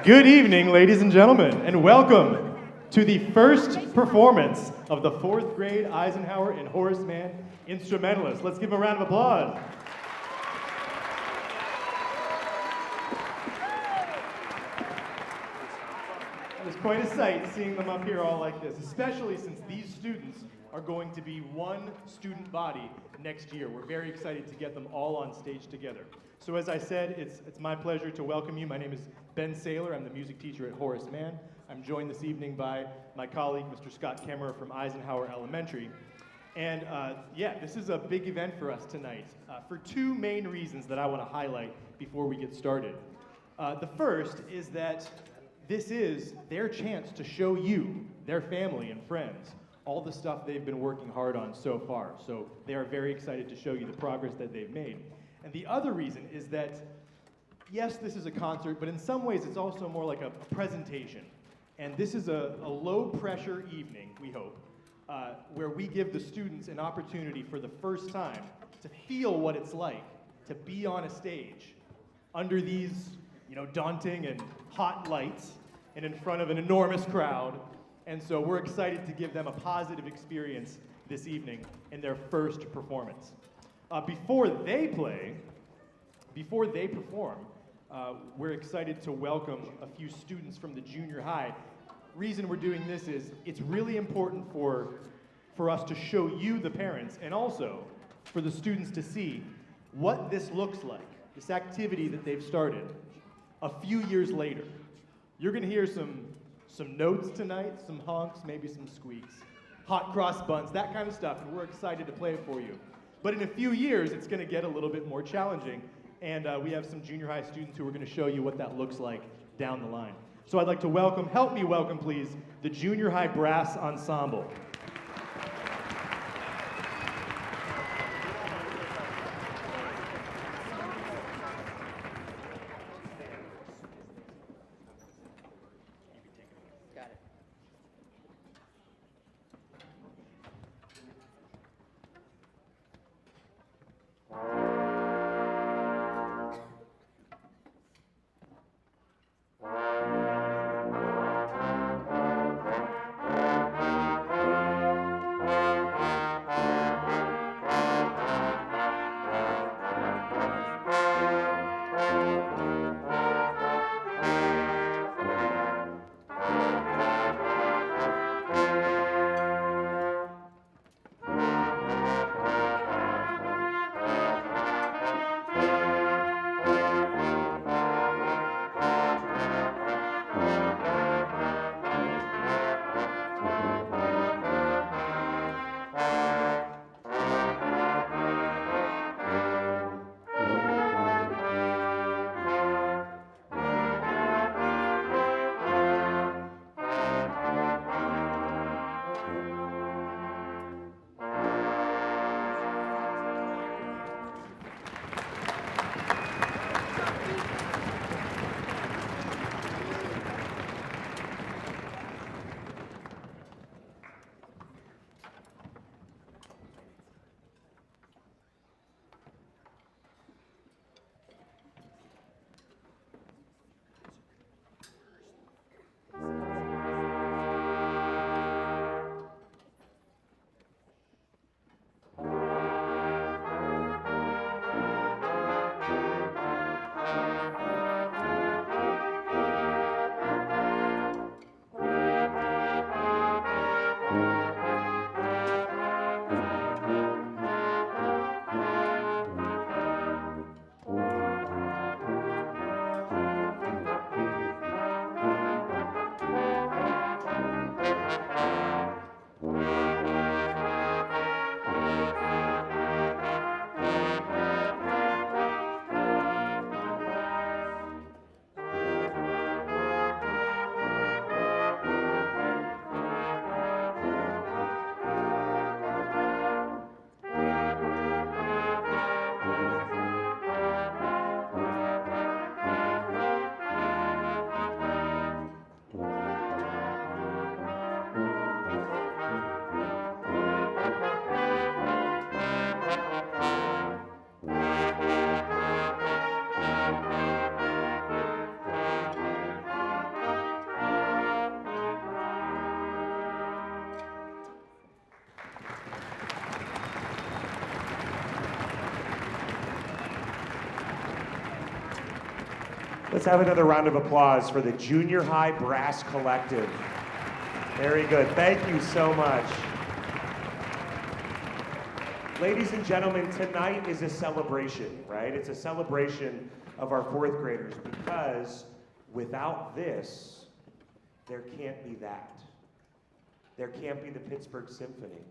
Good evening, ladies and gentlemen, and welcome to the first performance of the 4th grade Eisenhower and Horace Mann instrumentalists. Let's give them a round of applause. It was quite a sight seeing them up here all like this, especially since these students are going to be one student body next year. We're very excited to get them all on stage together. So as I said, it's my pleasure to welcome you. My name is Ben Saylor. I'm the music teacher at Horace Mann. I'm joined this evening by my colleague, Mr. Scott Kemmerer from Eisenhower Elementary. And this is a big event for us tonight for two main reasons that I want to highlight before we get started. The first is that this is their chance to show you, their family and friends, all the stuff they've been working hard on so far. So they are very excited to show you the progress that they've made. And the other reason is that, yes, this is a concert, but in some ways it's also more like a presentation. And this is a low-pressure evening, we hope, where we give the students an opportunity for the first time to feel what it's like to be on a stage under these, daunting and hot lights and in front of an enormous crowd. And so we're excited to give them a positive experience this evening in their first performance. Before they perform, we're excited to welcome a few students from the junior high. Reason we're doing this is it's really important for us to show you, the parents, and also for the students to see what this looks like, this activity that they've started a few years later. You're going to hear some notes tonight, some honks, maybe some squeaks, hot cross buns, that kind of stuff, and we're excited to play it for you. But in a few years, it's going to get a little bit more challenging, and we have some junior high students who are going to show you what that looks like down the line. So I'd like to help me welcome, please, the Junior High Brass Ensemble. Let's have another round of applause for the Junior High Brass Collective. Very good. Thank you so much. Ladies and gentlemen, tonight is a celebration, right? It's a celebration of our fourth graders because without this, there can't be that. There can't be the Pittsburgh Symphony.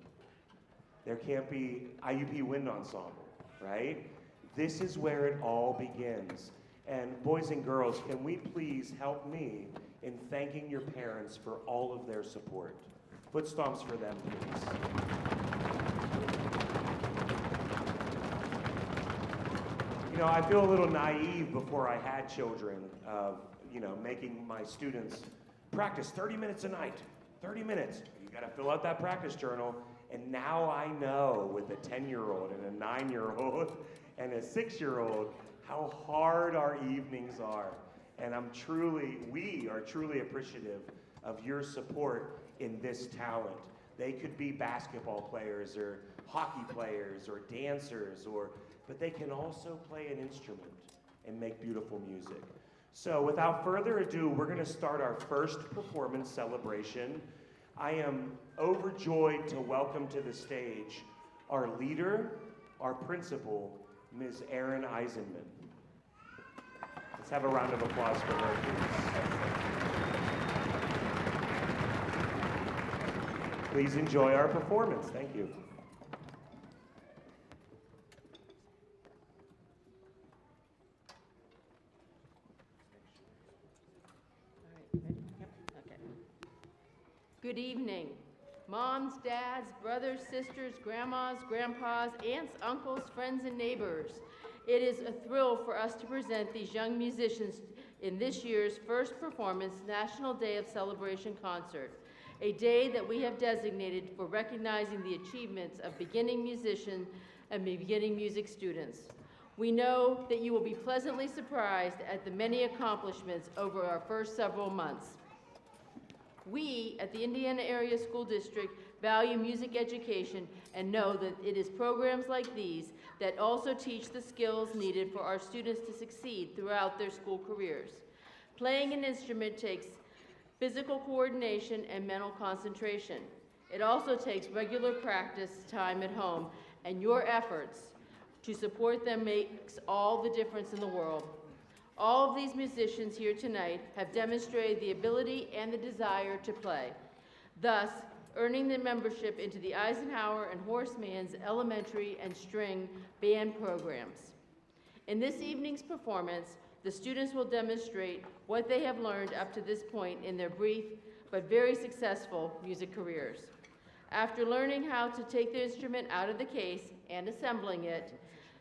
There can't be IUP Wind Ensemble, right? This is where it all begins. And boys and girls, can we please help me in thanking your parents for all of their support? Foot stomps for them, please. You know, I feel a little naive before I had children of, making my students practice 30 minutes a night. 30 minutes. You gotta fill out that practice journal. And now I know with a 10-year-old and a 9-year-old and a 6-year-old how hard our evenings are. And we are truly appreciative of your support in this talent. They could be basketball players or hockey players or dancers, but they can also play an instrument and make beautiful music. So without further ado, we're gonna start our first performance celebration. I am overjoyed to welcome to the stage our leader, our principal, Ms. Erin Eisenman. Let's have a round of applause for her, please. Please enjoy our performance. Thank you. Good evening. Moms, dads, brothers, sisters, grandmas, grandpas, aunts, uncles, friends, and neighbors. It is a thrill for us to present these young musicians in this year's first performance National Day of Celebration concert, a day that we have designated for recognizing the achievements of beginning musicians and beginning music students. We know that you will be pleasantly surprised at the many accomplishments over our first several months. We at the Indiana Area School District value music education and know that it is programs like these that also teach the skills needed for our students to succeed throughout their school careers. Playing an instrument takes physical coordination and mental concentration. It also takes regular practice time at home, and your efforts to support them makes all the difference in the world. All of these musicians here tonight have demonstrated the ability and the desire to play, thus earning the membership into the Eisenhower and Horace Mann's elementary and string band programs. In this evening's performance, the students will demonstrate what they have learned up to this point in their brief but very successful music careers. After learning how to take the instrument out of the case and assembling it,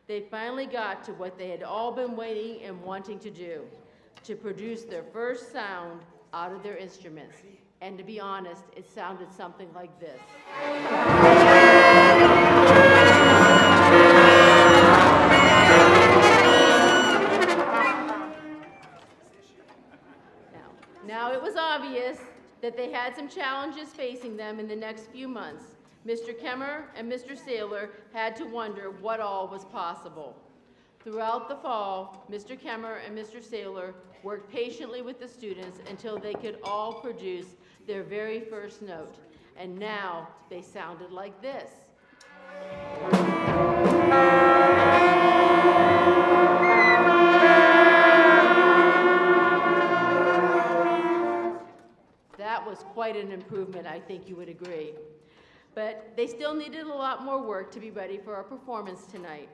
they finally got to what they had all been waiting and wanting to do, to produce their first sound out of their instruments. And to be honest, it sounded something like this. Now it was obvious that they had some challenges facing them in the next few months. Mr. Kemmer and Mr. Saylor had to wonder what all was possible. Throughout the fall, Mr. Kemmer and Mr. Saylor worked patiently with the students until they could all produce their very first note. And now they sounded like this. That was quite an improvement, I think you would agree. But they still needed a lot more work to be ready for our performance tonight.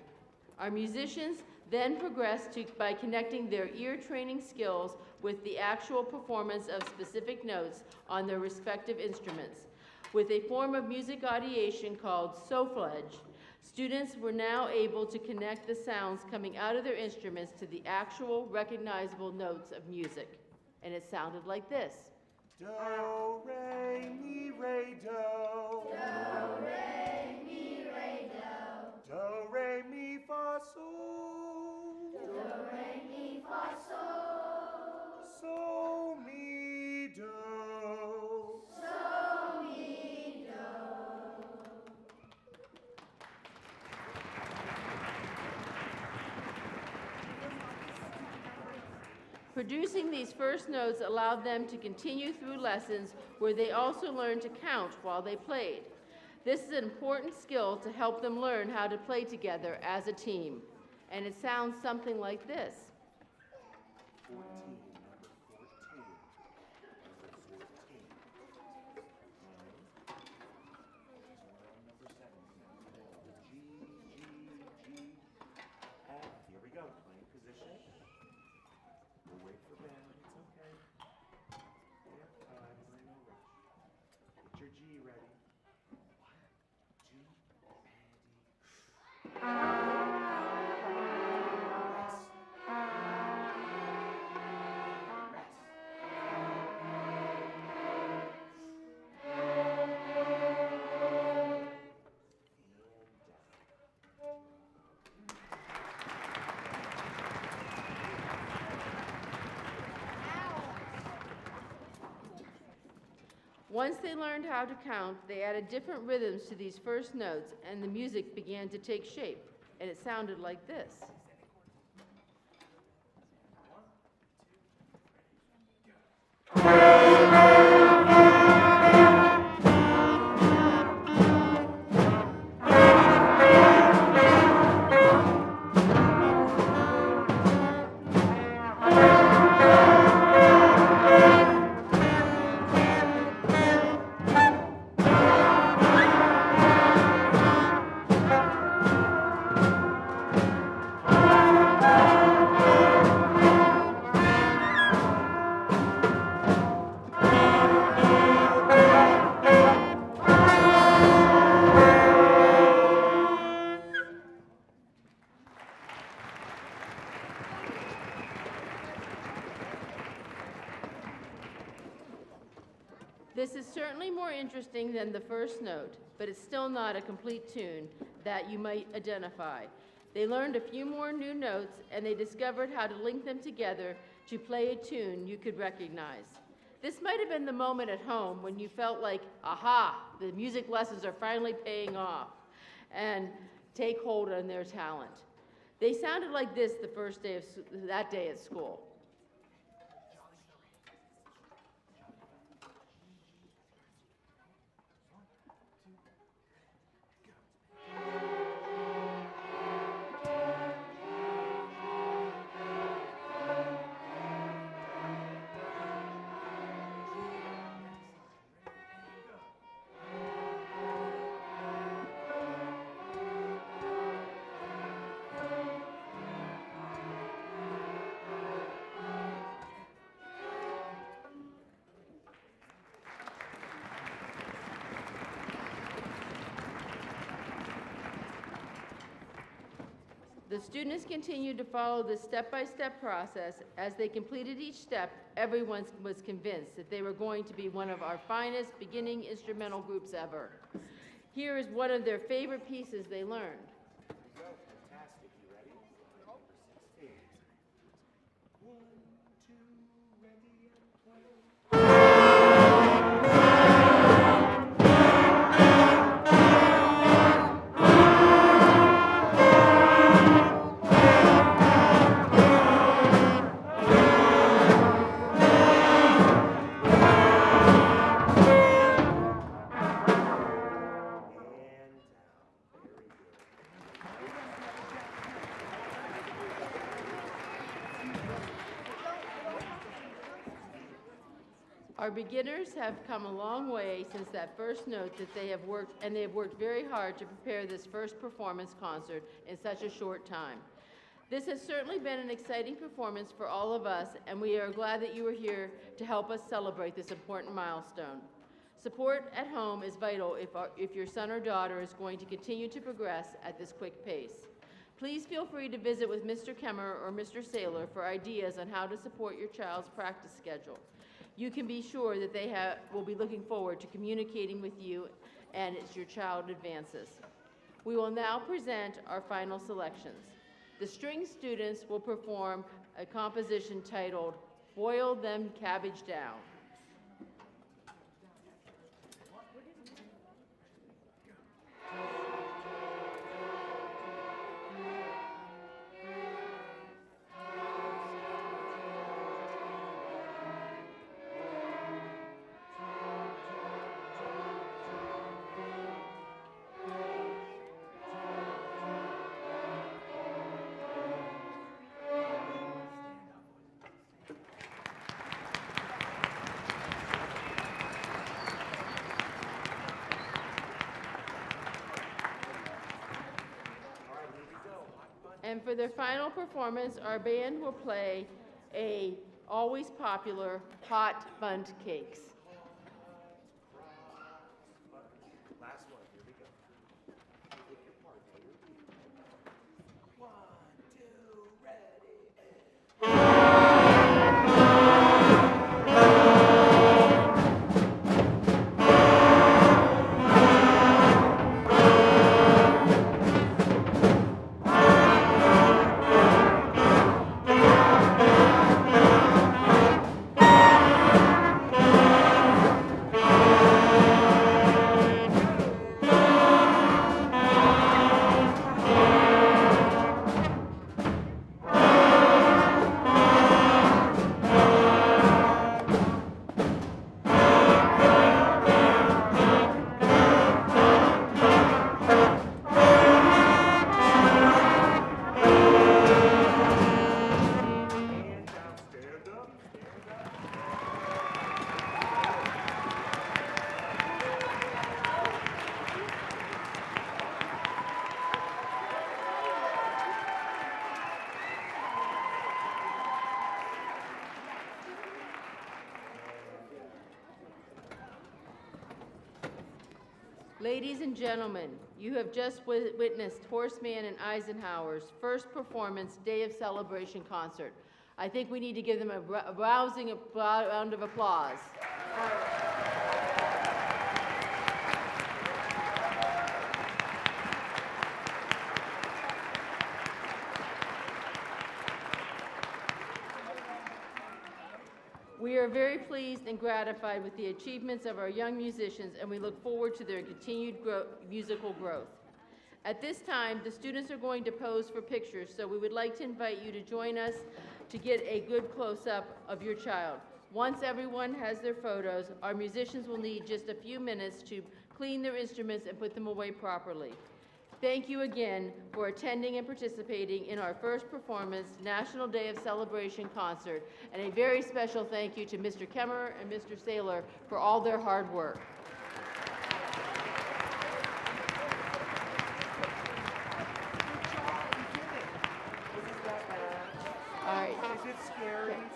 Our musicians then progressed by connecting their ear training skills with the actual performance of specific notes on their respective instruments. With a form of music audiation called solfege, students were now able to connect the sounds coming out of their instruments to the actual recognizable notes of music. And it sounded like this. Do, re, mi, re, do. Do, re, mi, re, do. Do, re, mi, fa, sol. Do, re, mi, fa, sol. So, mi, do. So, mi, do. Producing these first notes allowed them to continue through lessons where they also learned to count while they played. This is an important skill to help them learn how to play together as a team. And it sounds something like this. 14, number 14. Number 14. Number 7. G, G, G, F. Here we go. Playing position. We'll wait for Ben. It's okay. We have time. We're in no rush. Get your G ready. 1, 2, ready. Once they learned how to count, they added different rhythms to these first notes, and the music began to take shape, and it sounded like this. This is certainly more interesting than the first note, but it's still not a complete tune that you might identify. They learned a few more new notes, and they discovered how to link them together to play a tune you could recognize. This might have been the moment at home when you felt like, aha, the music lessons are finally paying off, and take hold on their talent. They sounded like this the first day of that day at school. The students continued to follow this step-by-step process. As they completed each step, everyone was convinced that they were going to be one of our finest beginning instrumental groups ever. Here is one of their favorite pieces they learned. Fantastic. You ready? Number 16. 1, 2, ready, and play. Our beginners have come a long way since that first note that they have worked very hard to prepare this first performance concert in such a short time. This has certainly been an exciting performance for all of us, and we are glad that you are here to help us celebrate this important milestone. Support at home is vital if your son or daughter is going to continue to progress at this quick pace. Please feel free to visit with Mr. Kemmer or Mr. Saylor for ideas on how to support your child's practice schedule. You can be sure that they will be looking forward to communicating with you and as your child advances. We will now present our final selections. The string students will perform a composition titled, Boil Them Cabbage Down. for their final performance, our band will play a always popular hot bundt cakes. Last one, here we go. One, two, ready. Stand down, stand up, stand up. Ladies and gentlemen, you have just witnessed Horace Mann and Eisenhower's first performance Day of Celebration concert. I think we need to give them a rousing round of applause. We are very pleased and gratified with the achievements of our young musicians, and we look forward to their continued musical growth. At this time, the students are going to pose for pictures, so we would like to invite you to join us to get a good close-up of your child. Once everyone has their photos, our musicians will need just a few minutes to clean their instruments and put them away properly. Thank you again for attending and participating in our first performance, National Day of Celebration concert, and a very special thank you to Mr. Kemmerer and Mr. Saylor for all their hard work. All right. Is it scary?